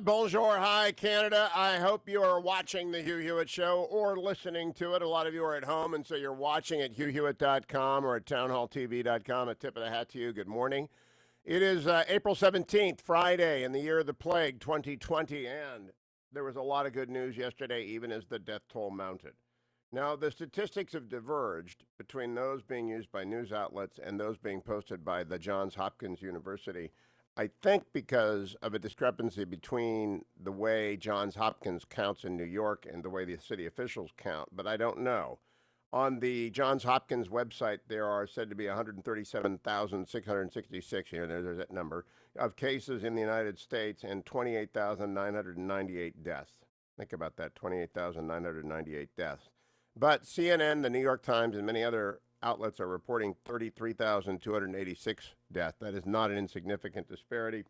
Bonjour, hi, Canada. I hope you are watching the Hugh Hewitt Show or listening to it. A lot of you are at home, and so you're watching at hughhewitt.com or at townhalltv.com. A tip of the hat to you. Good morning. It is April 17th, Friday, in the year of the plague, 2020, and there was a lot of good news yesterday, even as the death toll mounted. Now, the statistics have diverged between those being used by news outlets and those being posted by the Johns Hopkins University. I think because of a discrepancy between the way Johns Hopkins counts in New York and the way the city officials count, but I don't know. On the Johns Hopkins website, there are said to be 137,666, there's that number, of cases in the United States and 28,998 deaths. Think about that, 28,998 deaths. But CNN, the New York Times, and many other outlets are reporting 33,286 deaths. That is not an insignificant disparity.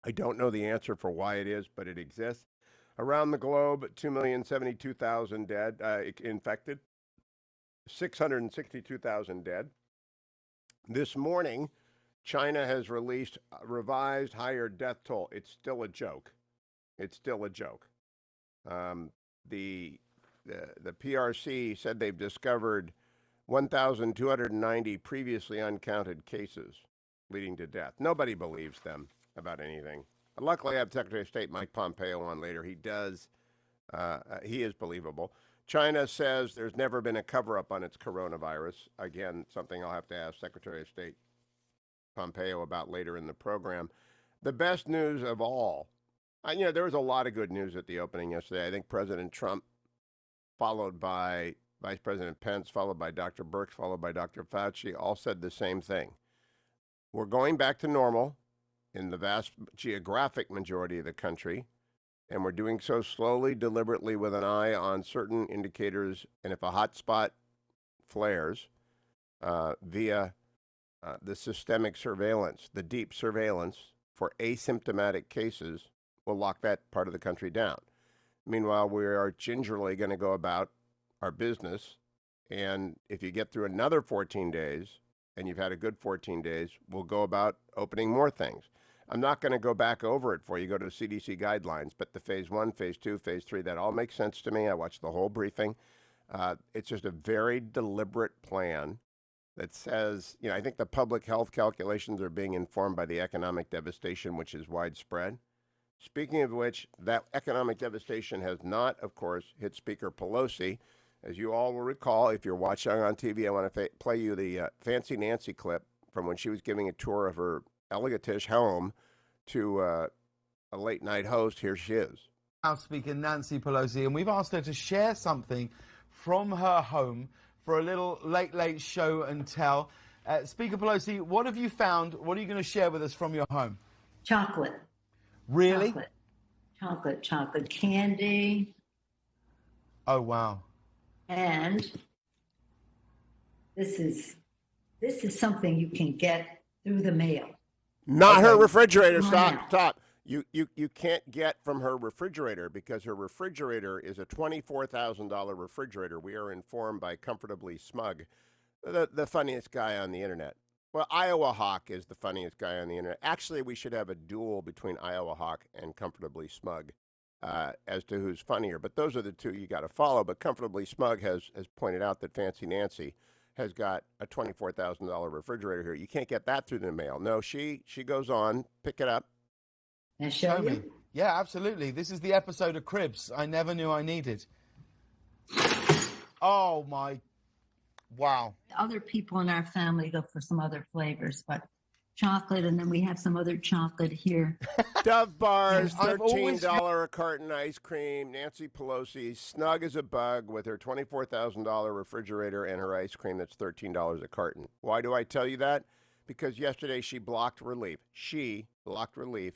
I don't know the answer for why it is, but it exists. Around the globe, 2,072,000 dead, infected, 662,000 dead. This morning, China has released a revised higher death toll. It's still a joke. It's still a joke. The PRC said they've discovered 1,290 previously uncounted cases leading to death. Nobody believes them about anything. Luckily, I have Secretary of State Mike Pompeo on later. He is believable. China says there's never been a cover-up on its coronavirus. Again, something I'll have to ask Secretary of State Pompeo about later in the program. The best news of all, there was a lot of good news at the opening yesterday. I think President Trump, followed by Vice President Pence, followed by Dr. Birx, followed by Dr. Fauci, all said the same thing. We're going back to normal in the vast geographic majority of the country, and we're doing so slowly, deliberately, with an eye on certain indicators. And if a hot spot flares via the systemic surveillance, the deep surveillance for asymptomatic cases, we'll lock that part of the country down. Meanwhile, we are gingerly going to go about our business, and if you get through another 14 days, and you've had a good 14 days, we'll go about opening more things. I'm not going to go back over it for you. Go to the CDC guidelines, but the phase 1, phase 2, phase 3, that all makes sense to me. I watched the whole briefing. It's just a very deliberate plan that says, I think the public health calculations are being informed by the economic devastation, which is widespread. Speaking of which, that economic devastation has not, of course, hit Speaker Pelosi. As you all will recall, if you're watching on TV, I want to play you the Fancy Nancy clip from when she was giving a tour of her elegant-ish home to a late-night host. Here she is. House Speaker Nancy Pelosi, and we've asked her to share something from her home for a little late show and tell. Speaker Pelosi, what have you found? What are you going to share with us from your home? Chocolate. Really? Chocolate candy. Oh, wow. And this is something you can get through the mail. Not her refrigerator. Stop. You can't get from her refrigerator because her refrigerator is a $24,000 refrigerator. We are informed by Comfortably Smug, the funniest guy on the internet. Well, Iowa Hawk is the funniest guy on the internet. Actually, we should have a duel between Iowa Hawk and Comfortably Smug as to who's funnier. But those are the two you got to follow. But Comfortably Smug has pointed out that Fancy Nancy has got a $24,000 refrigerator here. You can't get that through the mail. No, she goes on, pick it up. And show you? Yeah, absolutely. This is the episode of Cribs I never knew I needed. Oh, my. Wow. Other people in our family go for some other flavors, but chocolate, and then we have some other chocolate here. Dove bars, $13 a carton ice cream. Nancy Pelosi, snug as a bug with her $24,000 refrigerator and her ice cream that's $13 a carton. Why do I tell you that? Because yesterday she blocked relief. She blocked relief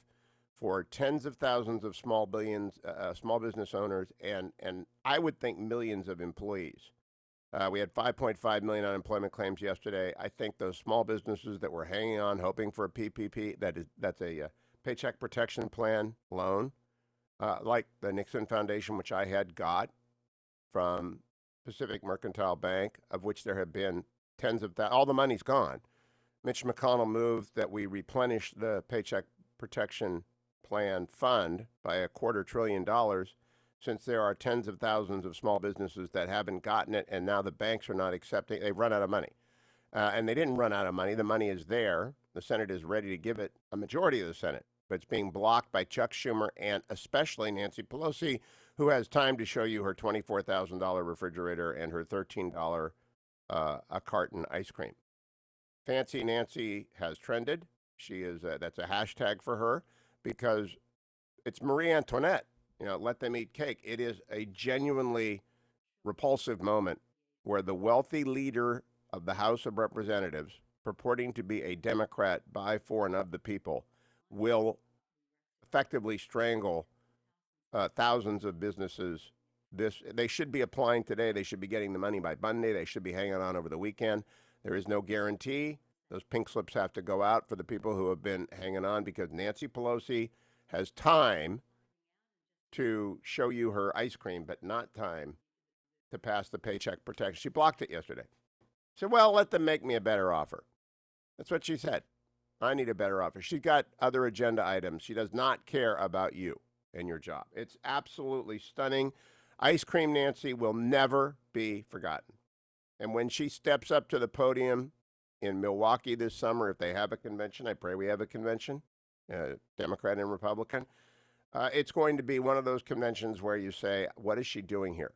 for tens of thousands of small business owners and I would think millions of employees. We had 5.5 million unemployment claims yesterday. I think those small businesses that were hanging on, hoping for a PPP, that's a Paycheck Protection Plan loan, like the Nixon Foundation, which I had got from Pacific Mercantile Bank, of which there have been tens of thousands. All the money's gone. Mitch McConnell moved that we replenish the Paycheck Protection plan fund by $250 billion, since there are tens of thousands of small businesses that haven't gotten it, and now the banks are not accepting. They've run out of money. And they didn't run out of money. The money is there. The Senate is ready to give it, a majority of the Senate, but it's being blocked by Chuck Schumer and especially Nancy Pelosi, who has time to show you her $24,000 refrigerator and her $13 a carton ice cream. Fancy Nancy has trended. She is that's a hashtag for her because it's Marie Antoinette. Let them eat cake. It is a genuinely repulsive moment where the wealthy leader of the House of Representatives, purporting to be a Democrat by, for, and of the people, will effectively strangle thousands of businesses. They should be applying today. They should be getting the money by Monday. They should be hanging on over the weekend. There is no guarantee. Those pink slips have to go out for the people who have been hanging on because Nancy Pelosi has time to show you her ice cream, but not time to pass the paycheck protection. She blocked it yesterday. Said, well, let them make me a better offer. That's what she said. I need a better offer. She's got other agenda items. She does not care about you and your job. It's absolutely stunning. Ice Cream Nancy will never be forgotten. And when she steps up to the podium in Milwaukee this summer, if they have a convention, I pray we have a convention, Democrat and Republican, it's going to be one of those conventions where you say, what is she doing here?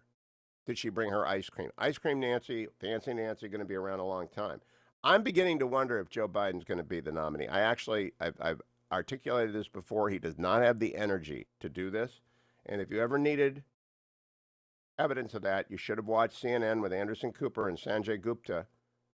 Did she bring her ice cream? Ice Cream Nancy, Fancy Nancy, going to be around a long time. I'm beginning to wonder if Joe Biden's going to be the nominee. I've articulated this before. He does not have the energy to do this. And if you ever needed evidence of that, you should have watched CNN with Anderson Cooper and Sanjay Gupta.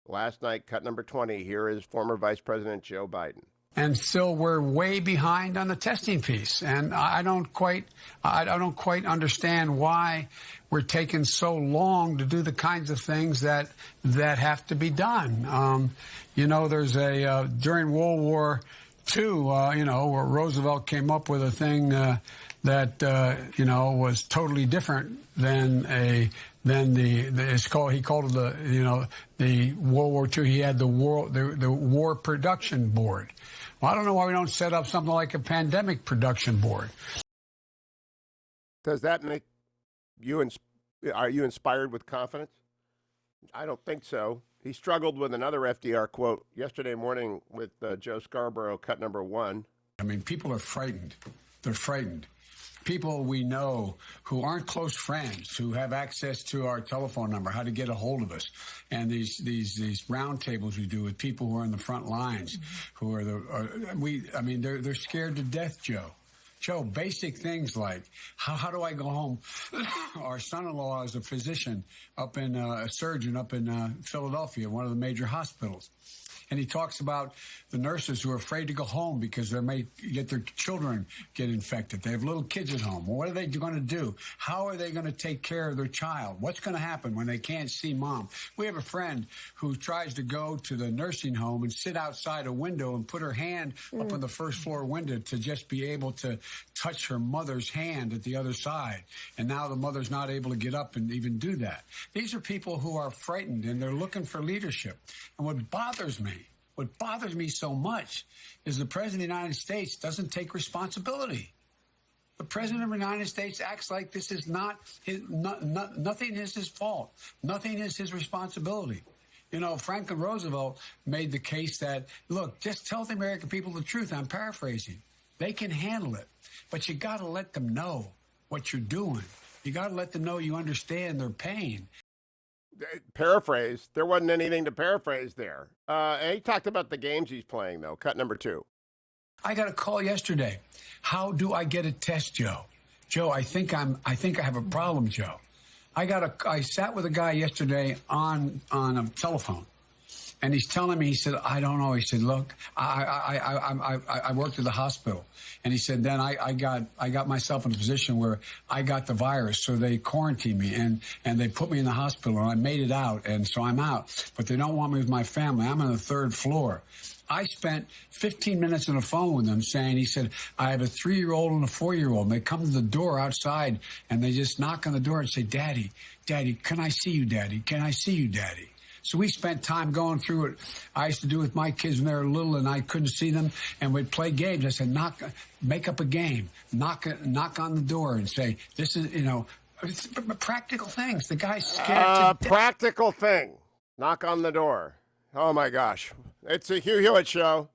Last night, cut number 20, here is former Vice President Joe Biden. And still, we're way behind on the testing piece, and I don't quite understand why we're taking so long to do the kinds of things that have to be done. There's during World War II, where Roosevelt came up with a thing that was totally different than he called it the World War II. He had the War Production Board. Well, I don't know why we don't set up something like a pandemic production board. Does that make you, are you inspired with confidence? I don't think so. He struggled with another FDR quote yesterday morning with Joe Scarborough, cut number 1. I mean, people are frightened. They're frightened. People we know who aren't close friends, who have access to our telephone number, how to get a hold of us, and these roundtables we do with people who are in the front lines, who are they're scared to death, Joe. Joe, basic things like how do I go home? Our son-in-law is a physician a surgeon up in Philadelphia, one of the major hospitals. And he talks about the nurses who are afraid to go home because they may get their children get infected. They have little kids at home. Well, what are they going to do? How are they going to take care of their child? What's going to happen when they can't see mom? We have a friend who tries to go to the nursing home and sit outside a window and put her hand up on the first floor window to just be able to touch her mother's hand at the other side. And now the mother's not able to get up and even do that. These are people who are frightened and they're looking for leadership. And what bothers me so much is the President of the United States doesn't take responsibility. The President of the United States acts like this is nothing is his fault. Nothing is his responsibility. Franklin Roosevelt made the case that, look, just tell the American people the truth. I'm paraphrasing. They can handle it. But you got to let them know what you're doing. You got to let them know you understand their pain. Paraphrase. There wasn't anything to paraphrase there. And he talked about the games he's playing, though. Cut number 2. I got a call yesterday. How do I get a test, Joe? Joe, I think I have a problem, Joe. I sat with a guy yesterday on a telephone, and he's telling me, he said, I don't know. He said, look, I worked at the hospital. And he said, then I got myself in a position where I got the virus. So they quarantined me and they put me in the hospital and I made it out. And so I'm out, but they don't want me with my family. I'm on the 3rd floor. I spent 15 minutes on the phone with him he said, I have a 3-year-old and a 4-year-old. And they come to the door outside and they just knock on the door and say, Daddy, can I see you, Daddy? Can I see you, Daddy? So we spent time going through it. I used to do it with my kids when they were little and I couldn't see them, and we'd play games. I said, make up a game, knock on the door and say, this is, it's practical things. The guy's scared to death. Practical thing. Knock on the door. Oh, my gosh. It's a Hugh Hewitt Show.